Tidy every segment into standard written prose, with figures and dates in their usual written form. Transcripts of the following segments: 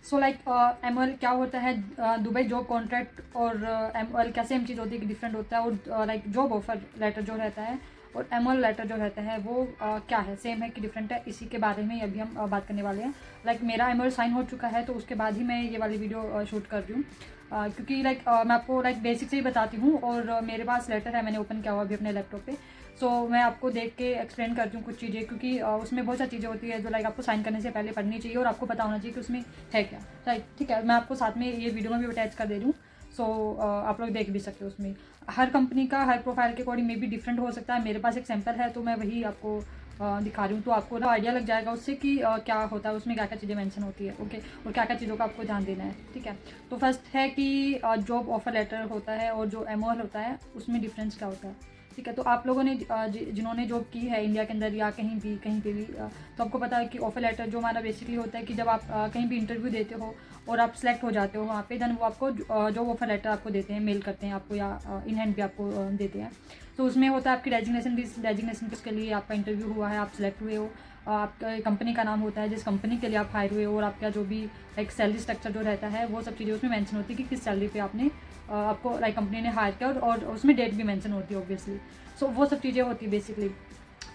So like MOL क्या होता है, दुबई जॉब कॉन्ट्रैक्ट और MOL क्या सेम चीज़ होती है कि डिफरेंट होता है, और लाइक जॉब ऑफर लेटर जो रहता है और MOL लेटर जो रहता है वो क्या है, सेम है कि डिफरेंट है, इसी के बारे में अभी हम बात करने वाले हैं। लाइक मेरा MOL साइन हो चुका है तो उसके बाद ही मैं ये वाली वीडियो शूट कर रही हूँ, क्योंकि लाइक मैं आपको लाइक बेसिक से ही बताती हूँ, और मेरे पास लेटर है, मैंने ओपन किया हुआ अभी अपने लैपटॉप पे। सो मैं आपको देख के एक्सप्लेन करती हूँ कुछ चीज़ें, क्योंकि उसमें बहुत सारी चीज़ें होती है जो लाइक आपको साइन करने से पहले पढ़नी चाहिए और आपको पता होना चाहिए कि उसमें है क्या। राइट, ठीक है, मैं आपको साथ में ये वीडियो में भी अटैच कर दे रही हूँ। सो आप लोग देख भी सकते हो। उसमें हर कंपनी का हर प्रोफाइल के अकॉर्डिंग में भी डिफरेंट हो सकता है। मेरे पास एक सैम्पल है तो मैं वही आपको दिखा रही हूँ, तो आपको ना आइडिया लग जाएगा उससे कि क्या होता है, उसमें क्या क्या चीज़ें मेंशन होती है। ओके, और क्या क्या चीज़ों का आपको ध्यान देना है। ठीक है, तो फर्स्ट है कि जॉब ऑफर लेटर होता है और जो MOL होता है उसमें डिफरेंस क्या होता है। ठीक है, तो आप लोगों ने जिन्होंने जॉब की है इंडिया के अंदर या कहीं पे भी, तो आपको पता है कि ऑफर लेटर जो हमारा बेसिकली होता है कि जब आप कहीं भी इंटरव्यू देते हो और आप सेलेक्ट हो जाते हो वहाँ पे, देन वो आपको जॉब ऑफर लेटर आपको देते हैं, मेल करते हैं आपको, या इन हैंड भी आपको देते हैं। तो उसमें होता है आपकी डेजिग्नेशन किसके लिए आपका इंटरव्यू हुआ है, आप सेलेक्ट हुए हो, आपका कंपनी का नाम होता है जिस कंपनी के लिए आप हायर हुए हो, और आपका जो भी एक सैलरी स्ट्रक्चर जो रहता है वो सब चीज़ें उसमें मेंशन होती है कि किस सैलरी पे आपने आपको लाइक कंपनी ने हायर किया, और उसमें डेट भी मेंशन होती है ऑब्वियसली। सो वो सब चीज़ें होती है बेसिकली।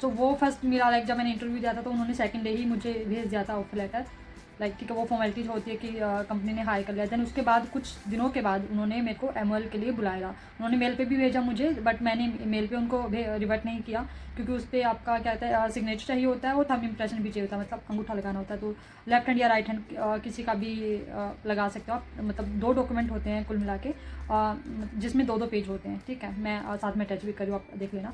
सो वो फर्स्ट मेरा लाइक जब मैंने इंटरव्यू दिया था तो उन्होंने सेकंड डे ही मुझे भेज दिया था ऑफर लेटर। लाइक ठीक है, वो फॉर्मेलिटीज होती है कि कंपनी ने हायर कर लिया। देन उसके बाद कुछ दिनों के बाद उन्होंने मेरे को MOL के लिए बुलाया। उन्होंने मेल पे भी भेजा मुझे, बट मैंने मेल पे उनको रिवर्ट नहीं किया, क्योंकि उस पर आपका क्या कहता है सिग्नेचर चाहिए होता है और थंब इम्प्रेशन भी चाहिए होता है, मतलब अंगूठा लगाना होता है। तो लेफ्ट हैंड या राइट हैंड किसी का भी लगा सकते हो आप, मतलब 2 डॉक्यूमेंट होते हैं कुल मिला के, जिसमें 2-2 पेज होते हैं। ठीक है, मैं साथ में अटैच भी करूँ, आप देख लेना।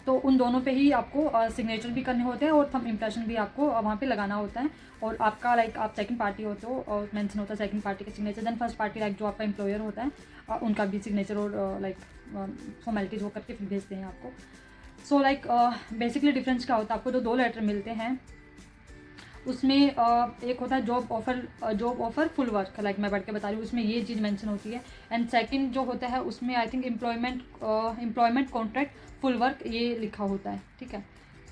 तो उन दोनों पे ही आपको सिग्नेचर भी करने होते हैं और थंब इम्प्रेशन भी आपको वहाँ पे लगाना होता है। और आपका लाइक आप सेकंड पार्टी होते हो और मेंशन होता है सेकंड पार्टी का signature. Then first party like जो आपका एम्प्लॉयर होता है उनका भी सिग्नेचर, और लाइक फॉर्मेलिटीज़ वो करके फिर भेजते हैं आपको। सो लाइक बेसिकली डिफरेंस क्या होता है, आपको जो 2 लेटर मिलते हैं उसमें एक होता है job offer full work, like मैं बढ़ के बता रही हूँ, उसमें ये चीज़ मेंशन होती है। एंड सेकंड जो होता है उसमें I think employment contract full work ये लिखा होता है। ठीक है,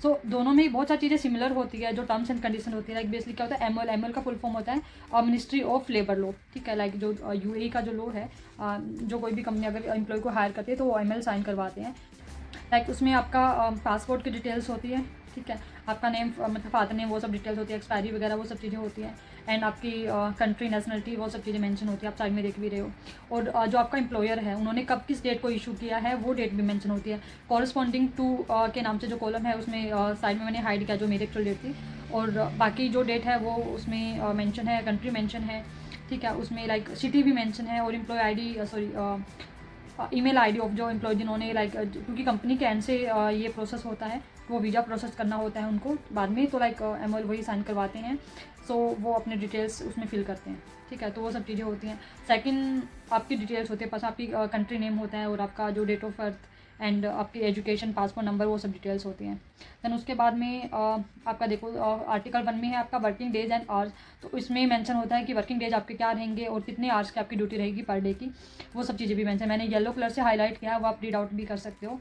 सो दोनों में बहुत सारी चीज़ें सिमिलर होती है, जो टर्म्स एंड कंडीशन होती है। लाइक बेसिकली क्या होता है, MOL का फुल फॉर्म होता है मिनिस्ट्री ऑफ लेबर लॉ। ठीक है, लाइक जो UAE का जो लॉ है, जो कोई भी कंपनी अगर एम्प्लॉय को हायर करती है तो वो MOL साइन करवाते हैं। लाइक उसमें आपका पासपोर्ट की डिटेल्स होती है। ठीक है, आपका नेम मतलब फादर नेम वो सब डिटेल्स होती है, एक्सपायरी वगैरह वो सब चीज़ें होती हैं। एंड आपकी कंट्री नेशनलिटी वो सब चीज़ें मेंशन होती है, आप साइड में देख भी रहे हो। और जो आपका एम्प्लॉयर है उन्होंने कब किस डेट को इशू किया है वो डेट भी मेंशन होती है। कॉरस्पॉन्डिंग टू के नाम से जो कॉलम है उसमें साइड में मैंने हाइड किया जो मेरी एक्चुअल डेट थी, और बाकी जो डेट है वो उसमें मेंशन है, कंट्री मेंशन है। ठीक है, उसमें लाइक सिटी भी मेंशन है, और employee ID sorry email ID of जो एम्प्लॉय जिन्होंने लाइक, क्योंकि कंपनी के एंड से ये प्रोसेस होता है, वो वीज़ा प्रोसेस करना होता है उनको बाद में, तो लाइक MOL वही साइन करवाते हैं। सो वो अपने डिटेल्स उसमें फिल करते हैं। ठीक है, तो वो सब चीज़ें होती हैं। सेकंड आपकी डिटेल्स होती है, पास आपकी कंट्री नेम होता है और आपका जो डेट ऑफ बर्थ एंड आपकी एजुकेशन पासपोर्ट नंबर वो सब डिटेल्स होती हैं। देन उसके बाद में आपका देखो आर्टिकल 1 में है आपका वर्किंग डेज एंड आवर्स। तो इसमें मेंशन होता है कि वर्किंग डेज आपके क्या रहेंगे और कितने आवर्स की आपकी ड्यूटी रहेगी पर डे की, वो सब चीज़ें भी मेंशन मैंने येलो कलर से हाईलाइट किया है, वो आप रीड आउट भी कर सकते हो।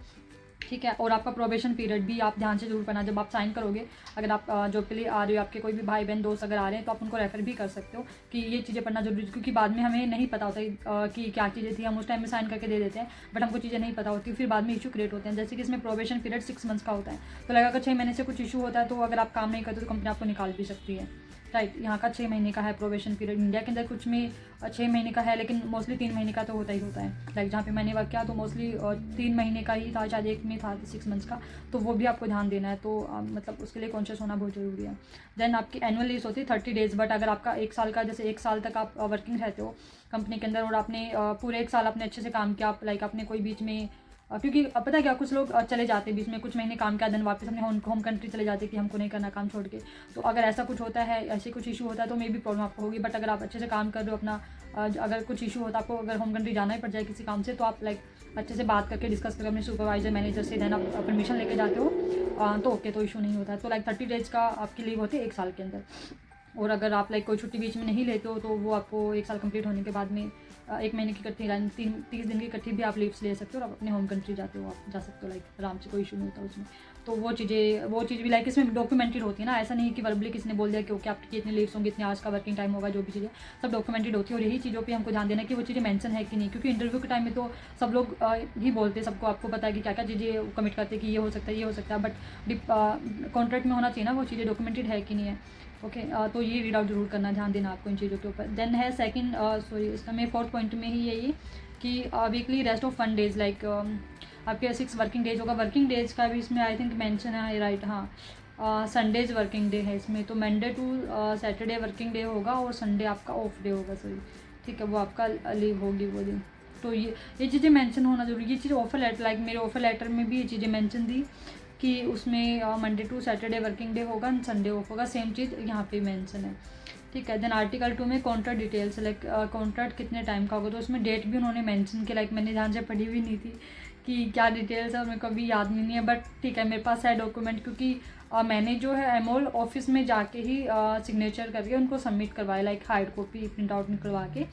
ठीक है, और आपका प्रोबेशन पीरियड भी आप ध्यान से जरूर पढ़ना जब आप साइन करोगे। अगर आप जॉब के लिए आ रहे हो, आपके कोई भी भाई बहन दोस्त अगर आ रहे हैं तो आप उनको रेफर भी कर सकते हो कि ये चीज़ें पढ़ना जरूरी है, क्योंकि बाद में हमें नहीं पता होता कि क्या चीज़ें थी, हम उस टाइम में साइन करके दे देते हैं बट हमको चीज़ें नहीं पता होती, फिर बाद में इशू क्रिएट होते हैं। जैसे कि इसमें प्रोबेशन पीरियड 6 मंथ्स का होता है, तो लगा अगर 6 महीने से कुछ इशू होता है तो अगर आप काम नहीं करते तो कंपनी आपको निकाल भी सकती है। राइट, यहाँ का 6 महीने का है प्रोबेशन पीरियड। इंडिया के अंदर कुछ में 6 महीने का है, लेकिन मोस्टली 3 महीने का तो होता ही होता है। लाइक जहाँ पे मैंने वर्क किया तो मोस्टली 3 महीने का ही था, शायद एक में था 6 मंथ्स का, तो वो भी आपको ध्यान देना है। तो मतलब उसके लिए कॉन्शियस होना बहुत ज़रूरी है। देन आपकी एनुअल लीव होती है 30 डेज़, बट अगर आपका 1 साल का, जैसे 1 साल तक आप वर्किंग रहते हो कंपनी के अंदर और आपने पूरे 1 साल आपने अच्छे से काम किया, आप लाइक आपने कोई बीच में क्योंकि अब पता है क्या, कुछ लोग चले जाते हैं बीच में, कुछ महीने काम किया देन वापस अपने होम कंट्री चले जाते हैं कि हमको नहीं करना काम छोड़ के। तो अगर ऐसा कुछ होता है, ऐसे कुछ इशू होता है तो मे भी प्रॉब्लम आपको होगी। बट अगर आप अच्छे से काम कर रहे हो अपना, अगर कुछ इशू होता है आपको, अगर होम कंट्री जाना ही पड़ जाए किसी काम से, तो आप लाइक अच्छे से बात करके डिस्कस करके अपने सुपरवाइजर मैनेजर से देन आप परमिशन लेके जाते हो तो ओके, तो इशू नहीं होता है। तो लाइक 30 डेज़ का आपकी लीव होती है 1 साल के अंदर। और अगर आप लाइक कोई छुट्टी बीच में नहीं लेते हो तो वो आपको 1 साल कंप्लीट होने के बाद में 1 महीने की इकट्ठी, 30 दिन की इकट्ठी भी आप लीव्स ले सकते हो और आप अपने होम कंट्री जाते हो, आप जा सकते हो, लाइक आराम से, कोई इशू नहीं होता उसमें। तो वो चीज़ भी लाइक इसमें डॉक्यूमेंटेड होती है ना, ऐसा नहीं है कि वर्बली किसी ने बोल दिया कि ओके आपकी इतने लीव्स होंगे, इतने आज का वर्किंग टाइम होगा, जो भी चीज़ें सब डॉक्यूमेंटेड होती है। और यही चीज़ों पे हमको ध्यान देना है कि वो चीज़ें मेंशन है कि नहीं, क्योंकि इंटरव्यू के टाइम में तो सब लोग ही बोलते हैं, सबको आपको पता है कि क्या क्या चीज़ें कमिट करते हैं कि ये हो सकता है, ये हो सकता है, बट कॉन्ट्रैक्ट में होना चाहिए ना वो चीज़ें डॉक्यूमेंटेड है कि नहीं है। ओके तो ये रीड आउट जरूर करना, ध्यान देना आपको इन चीज़ों के ऊपर। देन है सेकंड इसका मैं 4th पॉइंट में ही यही कि weekly rest of 1 days, like आपके 6 वर्किंग डेज होगा। वर्किंग डेज का भी इसमें आई थिंक मेंशन है, राइट, हाँ, संडेज वर्किंग डे है इसमें, तो Monday to Saturday working day होगा और संडे आपका ऑफ डे होगा, सॉरी, ठीक है, वो आपका लीव होगी वो दिन। तो ये चीज़ें मेंशन होना जरूरी। ये चीज़ ऑफर लेटर, लाइक मेरे ऑफर लेटर में भी ये चीज़ें मेंशन थी कि उसमें Monday to Saturday working day होगा, संडे ऑफ होगा, सेम चीज़ यहाँ पे मेंशन है, ठीक है। देन आर्टिकल 2 में कॉन्ट्रैक्ट डिटेल्स, लाइक कॉन्ट्रैक्ट कितने टाइम का होगा, तो उसमें डेट भी उन्होंने मेंशन की, लाइक मैंने ध्यान से पढ़ी हुई नहीं थी कि क्या डिटेल्स है, मेरे को अभी याद नहीं है, बट ठीक है मेरे पास है डॉक्यूमेंट, क्योंकि मैंने जो है एमोल ऑफिस में जाके ही सिग्नेचर करके उनको सबमिट करवाया, like hard copy print out निकलवा के,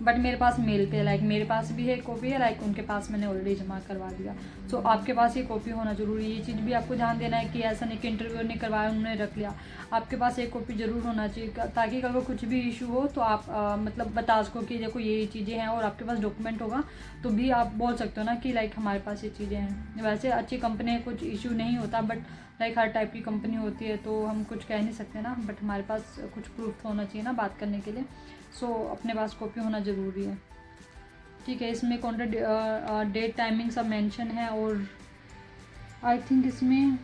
बट मेरे पास मेल पे, लाइक मेरे पास भी है कॉपी है, लाइक उनके पास मैंने ऑलरेडी जमा करवा दिया। सो आपके पास ये कॉपी होना जरूरी है। ये चीज़ भी आपको ध्यान देना है कि ऐसा नहीं कि इंटरव्यू ने करवाया उन्होंने रख लिया, आपके पास एक कॉपी ज़रूर होना चाहिए, ताकि अगर कुछ भी इशू हो तो आप मतलब बता सको कि देखो ये चीज़ें हैं, और आपके पास डॉक्यूमेंट होगा तो भी आप बोल सकते हो ना कि लाइक हमारे पास ये चीज़ें हैं। वैसे अच्छी कंपनी है, कुछ इशू नहीं होता, बट लाइक हर टाइप की कंपनी होती है तो हम कुछ कह नहीं सकते ना, बट हमारे पास कुछ प्रूफ होना चाहिए ना बात करने के लिए। सो अपने पास कॉपी होना ज़रूरी है, ठीक है। इसमें कॉन्ट्रैक्ट डेट टाइमिंग सब मेंशन है, और आई थिंक इसमें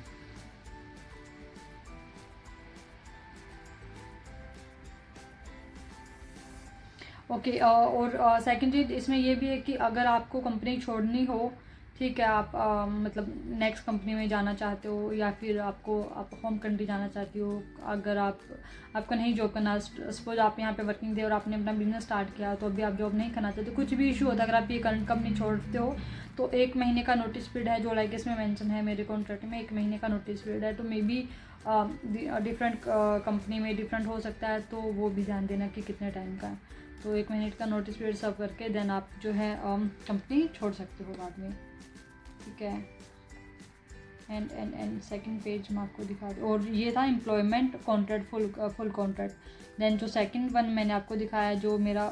ओके और सेकंड चीज़ इसमें ये भी है कि अगर आपको कंपनी छोड़नी हो, ठीक है, आप मतलब नेक्स्ट कंपनी में जाना चाहते हो, या फिर आप होम कंट्री जाना चाहती हो, अगर आपको नहीं जॉब करना, सपोज आप यहाँ पे वर्किंग थे और आपने अपना बिजनेस स्टार्ट किया, तो अभी आप जॉब नहीं करना चाहते, कुछ भी इशू होता है, अगर आप ये करंट कंपनी छोड़ते हो तो 1 महीने का नोटिस पीरियड है, जो लाइक इसमें मेंशन है मेरे कॉन्ट्रैक्ट में 1 महीने का नोटिस पीरियड है। तो मे बी डिफरेंट कंपनी में डिफरेंट हो सकता है, तो वो भी ध्यान देना कि कितने टाइम का है। तो 1 महीने का नोटिस पीरियड सर्व करके देन आप जो है कंपनी छोड़ सकते हो बाद में, ठीक है। एंड सेकंड पेज मैं आपको दिखा दूँ, और ये था employment contract, full contract. Then जो सेकंड वन मैंने आपको दिखाया जो मेरा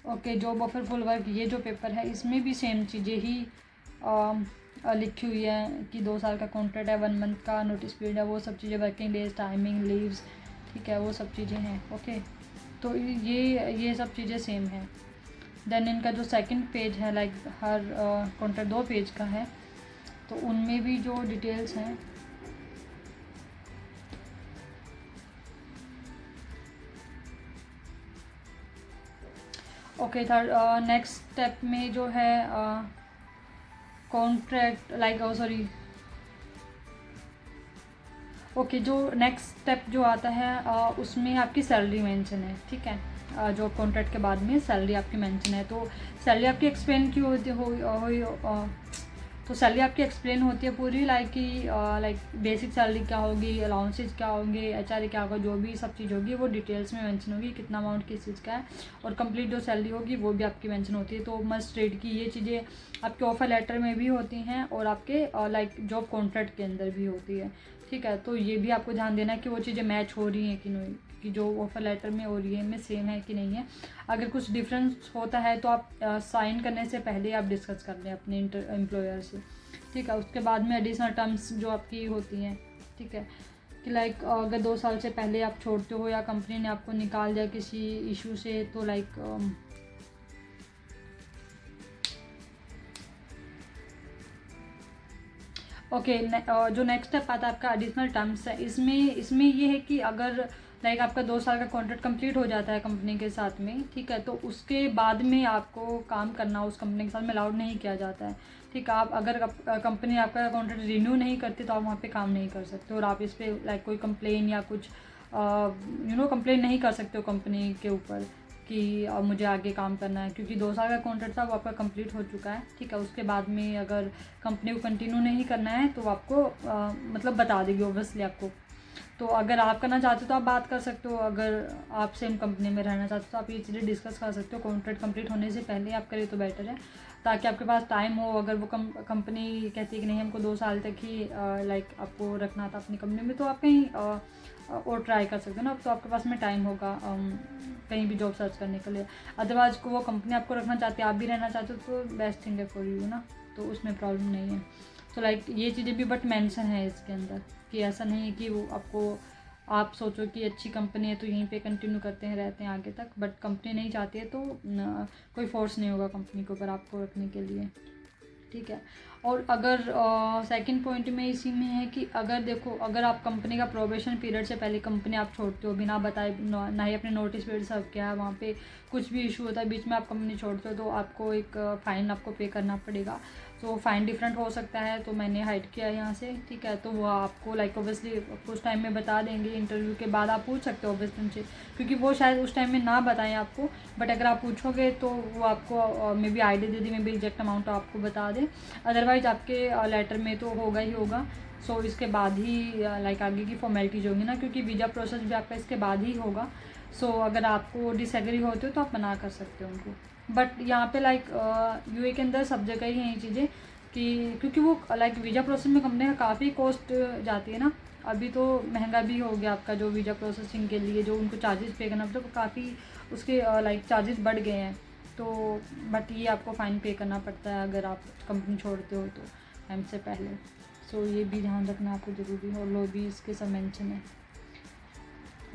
okay job offer full work, ये जो पेपर है इसमें भी सेम चीज़ें ही लिखी हुई है कि 2 साल का कॉन्ट्रैक्ट है, 1 मंथ का नोटिस पीरियड है, वो सब चीज़ें, वर्किंग डेज, टाइमिंग, लीव्स, ठीक है, वो सब चीज़ें हैं, ओके। तो ये सब चीज़ें सेम हैं। देन इनका जो सेकंड पेज है, लाइक हर कॉन्ट्रैक्ट 2 पेज का है, तो उनमें भी जो डिटेल्स हैं ओके। थर्ड नेक्स्ट स्टेप में जो है कॉन्ट्रैक्ट, लाइक सॉरी, ओके, जो नेक्स्ट स्टेप जो आता है उसमें आपकी सैलरी मेंशन है, ठीक है। जॉब कॉन्ट्रैक्ट के बाद में सैलरी आपकी मेंशन है, तो सैलरी आपकी एक्सप्लेन क्यों होती हो तो सैलरी आपकी एक्सप्लेन होती है पूरी, लाइक कि लाइक बेसिक सैलरी क्या होगी, अलाउंसेज क्या होंगे, एचआरए क्या होगा, जो भी सब चीज़ होगी वो डिटेल्स में मेंशन होगी, कितना अमाउंट किस चीज़ का है, और कंप्लीट जो सैलरी होगी वो भी आपकी मेंशन होती है। तो मस्ट रीड की ये चीज़ें आपके ऑफर लेटर में भी होती हैं और आपके लाइक जॉब कॉन्ट्रैक्ट के अंदर भी होती है, ठीक है। तो ये भी आपको ध्यान देना है कि वो चीज़ें मैच हो रही हैं कि नहीं, कि जो ऑफर लेटर में और ये में सेम है कि नहीं है। अगर कुछ डिफरेंस होता है तो आप साइन करने से पहले आप डिस्कस कर लें अपने एम्प्लॉयर से, ठीक है। उसके बाद में एडिशनल टर्म्स जो आपकी होती हैं, ठीक है, कि लाइक अगर 2 साल से पहले आप छोड़ते हो या कंपनी ने आपको निकाल दिया किसी इशू से, तो लाइक ओके जो नेक्स्ट स्टेप आता है आपका एडिशनल टर्म्स है, इसमें ये है कि अगर लाइक आपका 2 साल का कॉन्ट्रैक्ट कंप्लीट हो जाता है कंपनी के साथ में, ठीक है, तो उसके बाद में आपको काम करना उस कंपनी के साथ में अलाउड नहीं किया जाता है, ठीक है। आप अगर कंपनी आपका कॉन्ट्रैक्ट रिन्यू नहीं करती तो आप वहाँ पे काम नहीं कर सकते, और आप इस पर लाइक कोई कंप्लेन या कुछ कंप्लेन नहीं कर सकते हो कंपनी के ऊपर कि अब मुझे आगे काम करना है, क्योंकि 2 साल का कॉन्ट्रैक्ट था वो आपका कंप्लीट हो चुका है, ठीक है। उसके बाद में अगर कंपनी को कंटिन्यू नहीं करना है तो आपको मतलब बता देगी ऑब्वियसली आपको, तो अगर आप करना चाहते हो तो आप बात कर सकते हो, अगर आप सेम कंपनी में रहना चाहते हो तो आप ये चीज़ें डिस्कस कर सकते हो। कॉन्ट्रैक्ट कंप्लीट होने से पहले आप करें तो बेटर है, ताकि आपके पास टाइम हो। अगर वो कंपनी कहती है कि नहीं हमको 2 साल तक ही लाइक आपको रखना था अपनी कंपनी में, तो आप कहीं और ट्राई कर सकते हो ना, तो आपके पास में टाइम होगा कहीं भी जॉब सर्च करने के लिए। अदरवाइज को वो कंपनी आपको रखना चाहती है, आप भी रहना चाहते हो, तो बेस्ट थिंग है फॉर यू ना, तो उसमें प्रॉब्लम नहीं है। तो लाइक ये चीज़ें भी बट मेंशन है इसके अंदर, कि ऐसा नहीं है कि वो आपको, आप सोचो कि अच्छी कंपनी है तो यहीं पे कंटिन्यू करते हैं रहते हैं आगे तक, बट कंपनी नहीं चाहती है तो कोई फोर्स नहीं होगा कंपनी के ऊपर आपको रखने के लिए, ठीक है। और अगर सेकंड पॉइंट में इसी में है कि अगर देखो, अगर आप कंपनी का प्रोबेशन पीरियड से पहले कंपनी आप छोड़ते हो बिना बताए, ना ही अपने नोटिस पीरियड सर्व किया है, वहाँ पे कुछ भी इशू होता है बीच में आप कंपनी छोड़ते हो, तो आपको एक फ़ाइन आपको पे करना पड़ेगा। तो फ़ाइन डिफरेंट हो सकता है, तो मैंने हाइड किया है यहाँ से, ठीक है। तो वो आपको लाइक ऑब्वियसली कुछ टाइम में बता देंगे, इंटरव्यू के बाद आप पूछ सकते हो ऑब्वियसली उनसे, क्योंकि वो शायद उस टाइम में ना बताएं आपको, बट अगर आप पूछोगे तो वो आपको may be idea they the, may be exact amount आपको बता दें। अदरवाइज आपके लेटर में तो होगा ही होगा। सो इसके बाद ही लाइक आगे की फॉर्मेलिटीज होंगी ना, क्योंकि वीज़ा प्रोसेस भी आपका इसके बाद ही होगा। सो अगर आपको डिसएग्री होते हो तो आप मना कर सकते हो उनको। बट यहाँ पे लाइक यूए के अंदर सब जगह ही हैं ये चीज़ें, कि क्योंकि वो लाइक वीज़ा प्रोसेस में कंपनी का काफ़ी कॉस्ट जाती है ना। अभी तो महंगा भी हो गया आपका जो वीज़ा प्रोसेसिंग के लिए जो उनको चार्जेस पे करना पड़ता है, तो काफ़ी उसके लाइक चार्जेस बढ़ गए हैं। तो बट ये आपको फ़ाइन पे करना पड़ता है अगर आप कंपनी छोड़ते हो तो टाइम से पहले। सो ये भी ध्यान रखना आपको ज़रूरी है, और लो भी इसके सब मेंशन है।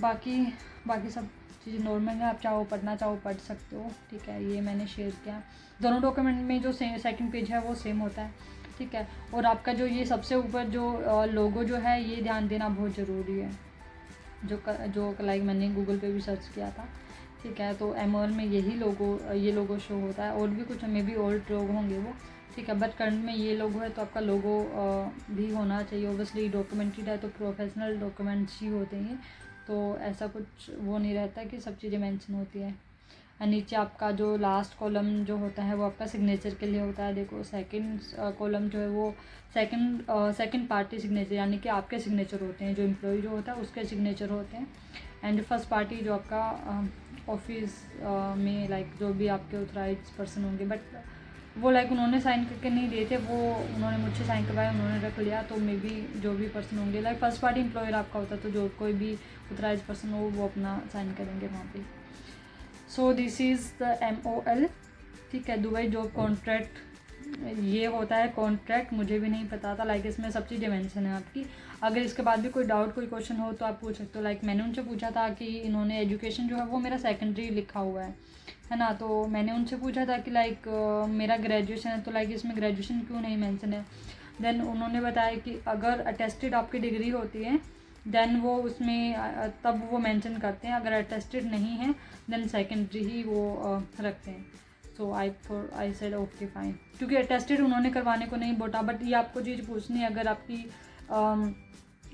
बाकी सब चीज़ें नॉर्मल है, आप चाहो पढ़ना चाहो पढ़ सकते हो, ठीक है। ये मैंने शेयर किया। दोनों डॉक्यूमेंट में जो सेकंड पेज है वो सेम होता है, ठीक है। और आपका जो ये सबसे ऊपर जो लोगो जो है, ये ध्यान देना बहुत ज़रूरी है, जो लाइक मैंने गूगल पे भी सर्च किया था, ठीक है। तो एमओएल में ये लोगो शो होता है, और भी कुछ मे बी ओल्ड लोगो होंगे वो, ठीक है। बट करंट में ये लोगो है, तो आपका लोगो भी होना चाहिए। ओबियसली डॉक्यूमेंटेड है तो प्रोफेशनल डॉक्यूमेंट्स ही होते हैं, तो ऐसा कुछ वो नहीं रहता कि सब चीज़ें मेंशन होती है। और नीचे आपका जो लास्ट कॉलम जो होता है वो आपका सिग्नेचर के लिए होता है। देखो सेकंड कॉलम जो है वो सेकंड पार्टी सिग्नेचर, यानी कि आपके सिग्नेचर होते हैं, जो एम्प्लॉय जो होता है उसके सिग्नेचर होते हैं। एंड फर्स्ट पार्टी जो आपका ऑफिस में लाइक जो भी आपके ऑथराइज पर्सन होंगे, बट वो लाइक उन्होंने साइन करके नहीं दिए थे, वो उन्होंने मुझसे साइन करवाया, उन्होंने रख लिया। तो मे बी जो भी पर्सन होंगे लाइक फर्स्ट पार्टी एम्प्लॉयर आपका होता है, तो जो कोई भी ऑथराइज पर्सन हो वो अपना साइन करेंगे वहाँ पे। So this is the MOL, ठीक है, दुबई जॉब कॉन्ट्रैक्ट। ये होता है कॉन्ट्रैक्ट, मुझे भी नहीं पता था। लाइक इसमें सब चीज़ें मेंशन है आपकी। अगर इसके बाद भी कोई डाउट कोई क्वेश्चन हो तो आप पूछ सकते हो। लाइक मैंने उनसे पूछा था कि इन्होंने एजुकेशन जो है वो मेरा सेकेंडरी लिखा हुआ है ना। तो मैंने उनसे पूछा था कि लाइक मेरा ग्रेजुएशन है, तो लाइक इसमें ग्रेजुएशन क्यों नहीं मेंशन है। देन उन्होंने बताया कि अगर अटेस्टेड आपकी डिग्री होती है देन वो उसमें तब वो मेंशन करते हैं, अगर अटेस्टेड नहीं है देन सेकेंडरी ही वो रखते हैं। सो आई सेड ओके फाइन, क्योंकि अटेस्टेड उन्होंने करवाने को नहीं बोला। बट ये आपको चीज़ पूछनी है, अगर आपकी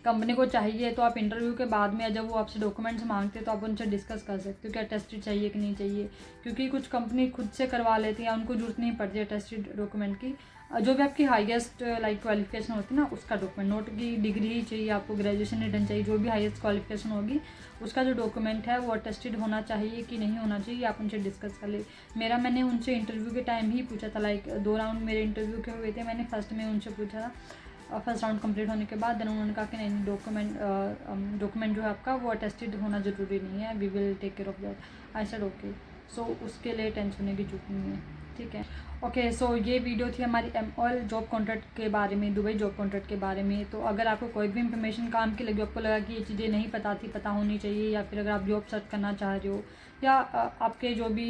कंपनी को चाहिए तो आप इंटरव्यू के बाद में जब वो आपसे डॉक्यूमेंट्स मांगते हैं तो आप उनसे डिस्कस कर सकते हो कि अटेस्टेड चाहिए कि नहीं चाहिए, क्योंकि कुछ कंपनी खुद से करवा लेती है, उनको जरूरत नहीं पड़ती अटेस्टेड डॉक्यूमेंट की। जो भी आपकी हाईएस्ट लाइक क्वालिफिकेशन होती है ना उसका डॉक्यूमेंट, नोट की डिग्री ही चाहिए आपको, ग्रेजुएशन रिटर्न चाहिए, जो भी हाईएस्ट क्वालिफिकेशन होगी उसका जो डॉक्यूमेंट है वो अटेस्टेड होना चाहिए कि नहीं होना चाहिए, आप उनसे डिस्कस कर ले। मैंने उनसे इंटरव्यू के टाइम ही पूछा था, लाइक 2 राउंड मेरे इंटरव्यू के हुए थे, मैंने फर्स्ट में उनसे पूछा था फर्स्ट राउंड कंप्लीट होने के बाद। देन उन्होंने कहा कि नहीं डॉक्यूमेंट जो है आपका वो अटेस्टेड होना ज़रूरी नहीं है, we will take care of that. I said okay. So उसके लिए टेंशन होने की जरूरत नहीं है, ठीक है। ओके सो ये वीडियो थी हमारी MOL जॉब कॉन्ट्रैक्ट के बारे में, दुबई जॉब कॉन्ट्रैक्ट के बारे में। तो अगर आपको कोई भी इन्फॉर्मेशन काम की लगी, आपको लगा कि ये चीज़ें नहीं पता थी, पता होनी चाहिए, या फिर अगर आप जॉब सर्च करना चाह रहे हो, या आपके जो भी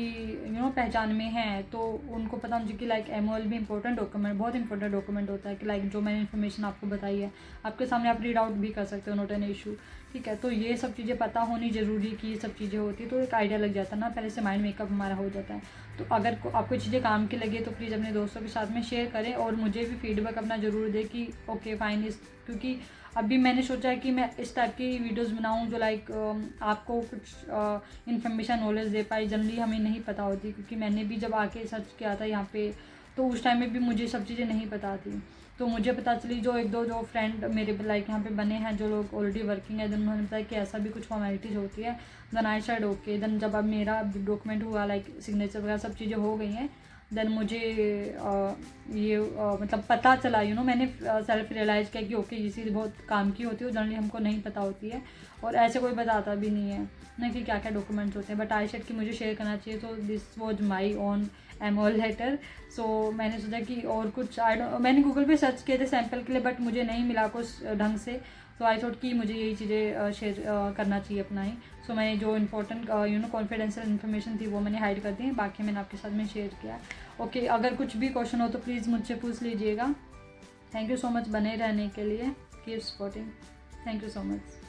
पहचान में हैं तो उनको पता होना चाहिए कि लाइक MOL भी इंपॉर्टेंट डॉक्यूमेंट, बहुत इंपॉर्टेंट डॉक्यूमेंट होता है, कि लाइक जो मैंने इन्फॉर्मेशन आपको बताई है आपके सामने आप रीड आउट भी कर सकते हो, नोट एन इशू, ठीक है। तो ये सब चीज़ें पता होनी ज़रूरी कि ये सब चीज़ें होती है, तो एक आइडिया लग जाता है ना, पहले से माइंड मेकअप हमारा हो जाता है। तो अगर आपको चीज़ें काम की लगे तो प्लीज़ अपने दोस्तों के साथ में शेयर करें, और मुझे भी फीडबैक अपना ज़रूर दें कि ओके फाइन क्योंकि अभी मैंने सोचा है कि मैं इस टाइप की वीडियोस बनाऊं जो लाइक आपको कुछ इन्फॉर्मेशन नॉलेज दे पाए, जनरली हमें नहीं पता होती, क्योंकि मैंने भी जब आके सर्च किया था यहाँ पे तो उस टाइम में भी मुझे सब चीज़ें नहीं पता थी। तो मुझे पता चली, जो एक दो जो फ्रेंड मेरे लाइक यहाँ पे बने हैं जो लोग ऑलरेडी वर्किंग है, देन उन्होंने बताया कि ऐसा भी कुछ फॉर्मेलिटीज़ होती है। Then I said okay. Then जब अब मेरा डॉक्यूमेंट हुआ, लाइक सिग्नेचर वगैरह सब चीज़ें हो गई हैं, देन मुझे मतलब पता चला, मैंने सेल्फ रियलाइज़ किया कि ओके ये चीज़ बहुत काम की होती है, जनरली हमको नहीं पता होती है और ऐसे कोई बताता भी नहीं है ना कि क्या क्या डॉक्यूमेंट्स होते हैं। बट आई सेड कि मुझे शेयर करना चाहिए, तो this was my own MOL letter. So मैंने सोचा कि और कुछ मैंने गूगल पे सर्च किए थे सैम्पल के लिए, बट मुझे नहीं मिला कुछ ढंग से। तो आई थॉट कि मुझे यही चीज़ें शेयर करना चाहिए अपना ही। सो मैंने जो इंपॉर्टेंट कॉन्फिडेंशियल इन्फॉर्मेशन थी वो मैंने हाइड कर दी है, बाकी मैंने आपके साथ में शेयर किया। ओके, अगर कुछ भी क्वेश्चन हो तो प्लीज़ मुझसे पूछ लीजिएगा। थैंक यू सो मच बने रहने के लिए, keep supporting. Thank you so much.